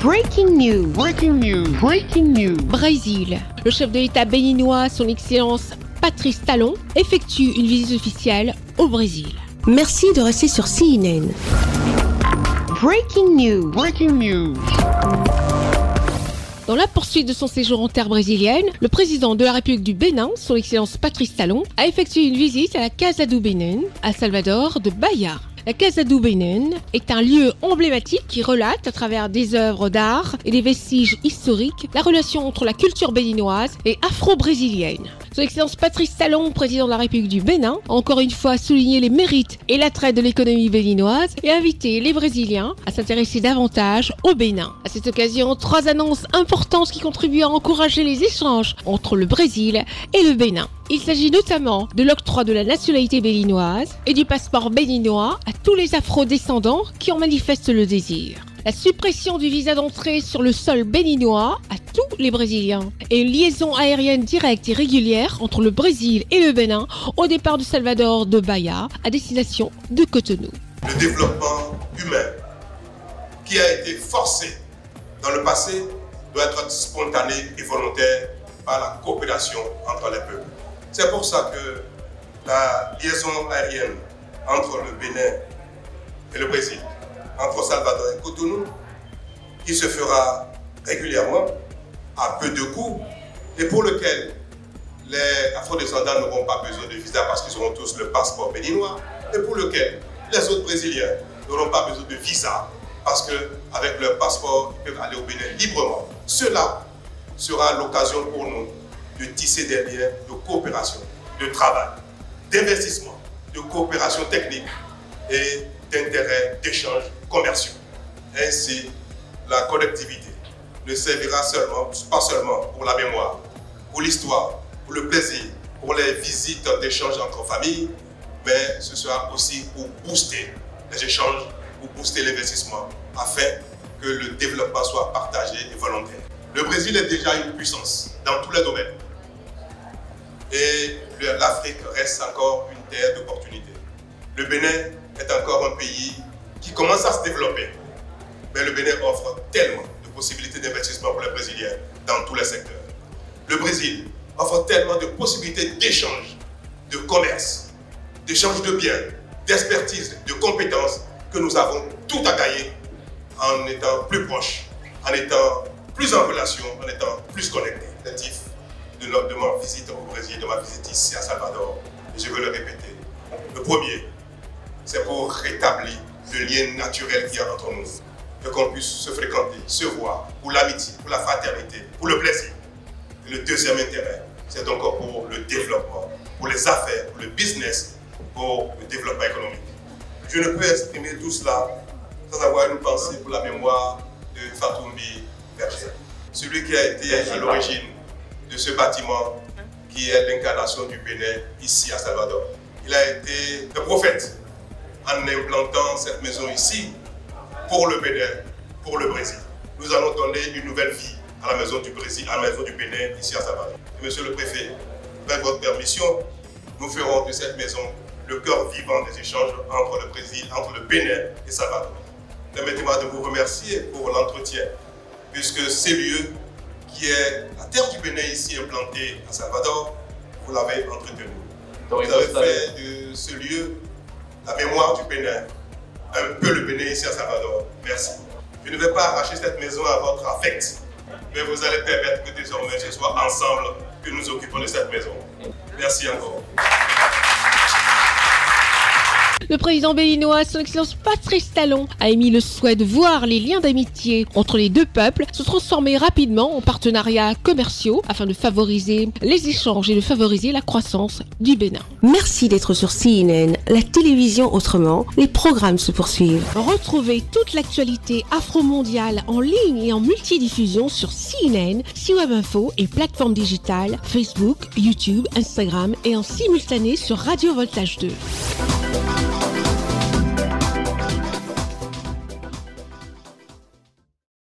Breaking news. Breaking news. Breaking news. Brésil. Le chef de l'État béninois, son Excellence Patrice Talon, effectue une visite officielle au Brésil. Merci de rester sur CNN. Breaking news. Breaking news. Dans la poursuite de son séjour en terre brésilienne, le président de la République du Bénin, son Excellence Patrice Talon, a effectué une visite à la Casa do Bénin, à Salvador de Bahia. La Casa do Bénin est un lieu emblématique qui relate, à travers des œuvres d'art et des vestiges historiques, la relation entre la culture béninoise et afro-brésilienne. Son Excellence Patrice Talon, président de la République du Bénin, a encore une fois souligné les mérites et l'attrait de l'économie béninoise et invité les Brésiliens à s'intéresser davantage au Bénin. À cette occasion, 3 annonces importantes qui contribuent à encourager les échanges entre le Brésil et le Bénin. Il s'agit notamment de l'octroi de la nationalité béninoise et du passeport béninois à tous les afro-descendants qui en manifestent le désir. La suppression du visa d'entrée sur le sol béninois à tous les Brésiliens et une liaison aérienne directe et régulière entre le Brésil et le Bénin au départ du Salvador de Bahia à destination de Cotonou. Le développement humain qui a été forcé dans le passé doit être spontané et volontaire par la coopération entre les peuples. C'est pour ça que la liaison aérienne entre le Bénin et le Brésil, entre Salvador et Cotonou, qui se fera régulièrement à peu de coûts et pour lequel les afro-descendants n'auront pas besoin de visa parce qu'ils auront tous le passeport béninois et pour lequel les autres Brésiliens n'auront pas besoin de visa parce qu'avec leur passeport, ils peuvent aller au Bénin librement. Cela sera l'occasion pour nous de tisser des liens de coopération, de travail, d'investissement, de coopération technique et d'intérêts, d'échanges commerciaux. Ainsi, la collectivité ne servira pas seulement pour la mémoire, pour l'histoire, pour le plaisir, pour les visites d'échanges entre familles, mais ce sera aussi pour booster les échanges, pour booster l'investissement, afin que le développement soit partagé et volontaire. Le Brésil est déjà une puissance dans tous les domaines. Et l'Afrique reste encore une terre d'opportunités. Le Bénin est encore un pays qui commence à se développer. Mais le Bénin offre tellement de possibilités d'investissement pour les Brésiliens dans tous les secteurs. Le Brésil offre tellement de possibilités d'échange, de commerce, d'échange de biens, d'expertise, de compétences que nous avons tout à gagner en étant plus proches, en étant plus en relation, en étant plus connectés. L'objectif de ma visite au Brésil, de ma visite ici à Salvador, et je veux le répéter. Le premier, c'est pour rétablir le lien naturel qu'il y a entre nous, et qu'on puisse se fréquenter, se voir, pour l'amitié, pour la fraternité, pour le plaisir. Et le deuxième intérêt, c'est encore pour le développement, pour les affaires, pour le business, pour le développement économique. Je ne peux exprimer tout cela sans avoir une pensée pour la mémoire de Fatoumbi Berger, celui qui a été à l'origine de ce bâtiment qui est l'incarnation du Bénin ici à Salvador. Il a été le prophète en implantant cette maison ici pour le Bénin, pour le Brésil. Nous allons donner une nouvelle vie à la maison du Brésil, à la maison du Bénin ici à Salvador. Et monsieur le préfet, avec votre permission, nous ferons de cette maison le cœur vivant des échanges entre le Brésil, entre le Bénin et Salvador. Permettez-moi de vous remercier pour l'entretien, puisque ces lieux qui est la terre du Bénin ici implantée à Salvador, vous l'avez entretenu. Vous avez fait de ce lieu la mémoire du Bénin, un peu le Bénin ici à Salvador. Merci. Je ne vais pas arracher cette maison à votre affect, mais vous allez permettre que désormais ce soit ensemble que nous occupons de cette maison. Merci encore. Le président béninois, son Excellence Patrice Talon, a émis le souhait de voir les liens d'amitié entre les deux peuples se transformer rapidement en partenariats commerciaux afin de favoriser les échanges et de favoriser la croissance du Bénin. Merci d'être sur CNN, la télévision autrement. Les programmes se poursuivent. Retrouvez toute l'actualité afro-mondiale en ligne et en multidiffusion sur CNN, C-Web Info et plateformes digitales, Facebook, YouTube, Instagram et en simultané sur Radio Voltage 2.